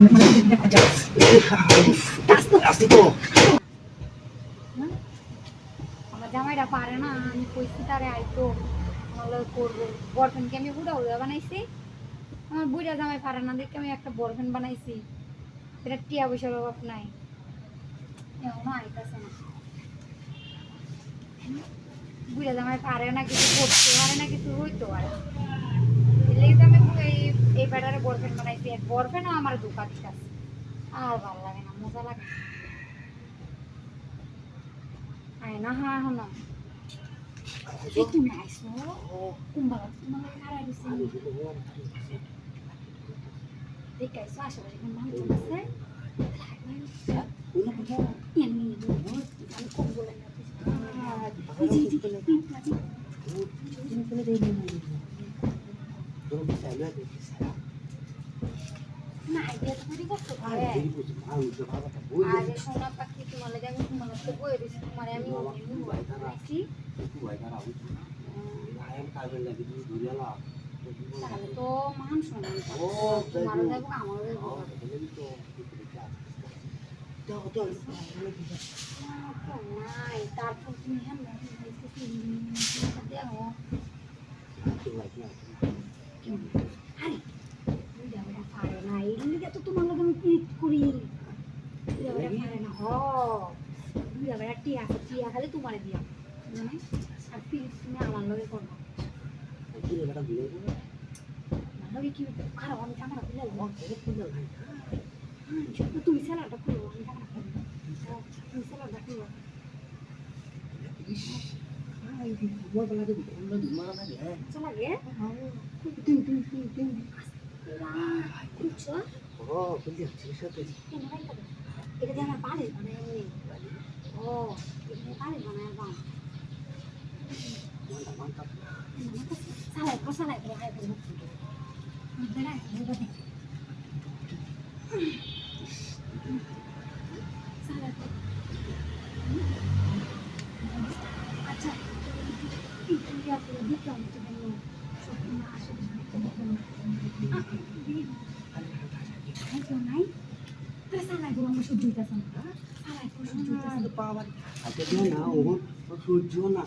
আমার জামাইটা পারে না, আমি কইছি তারে আইতো ভালো করবো। বরফেনকে আমি বুড়া উড়া বানাইছি, আমার বুড়া জামাই পারে না দেখে আমি একটা বরফেন বানাইছি। এটা টিয়া পয়সার অভাব নাই, এখনো আইতাছে না। বুড়া জামাই পারে না, কিছু করতে পারে না, কিছু হইতে পারে। এলেই তো আমি এই ব্যাটারে বরফেন বানাইছি। এক বরফেনও আমার ধোকা দিতেছে, আর ভালো লাগে না, মজা লাগে আয় না। হ্যাঁ এখন এই তুমি আইসো কুম্বালা, তোমার লাগে হারাই দিছি দেখাইছো আশেপাশে কোন মানুষজন আছে। আমি কম বলে না আরে সোনা পাখি তোমার লাগে আমি তোমার হাতে বয়ে দিছি, তোমার আমি দেখছি তাহলে তো মান সম্মান তোমারও দেবো আমারও দেবো। নাই তারপর তুমি হ্যাঁ দেখো পারে না, এই লিগে তো তোমার লোক আমি পিট করি। পারে না হ টিয়া টিয়া খালি তোমার দিয়া জানে, আর পিট তুমি আমার লগে করবো লগে কি খারাপ। আমি ক্যামেরা খুলে তুমি স্যালাডটা খুলো, আমি ক্যামেরা খুলবো, তুমি স্যালাডটা খুলো। লাগে এটা দিয়ে আমার পানি বানায় এমনি। ও এটা পানি বানায় বাম সালাই সালাই হাই করবো আচ্ছা দিতাম নাই সালাই গুলো আমার সহ্য হইতেছে না, সালাই সহ্য না।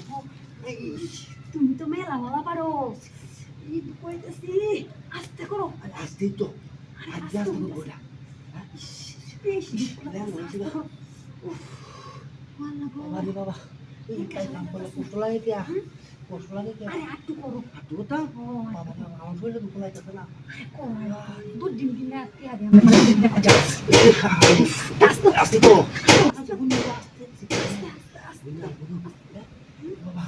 তুমি তো মেলা বলা পারো, কইতেছি আস্তে করো। আস্তে তো বাবা কষ্ট লাগে কি কষ্ট লাগে কি একটু করো একটু তা বাবা আমার শরীরে দুঃখ লাগতেছে না দু দিন দিন আস্তে করো বাবা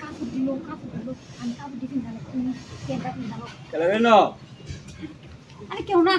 কাপড় দিল আমি কাপড় দিন তুমি আরে কেউ না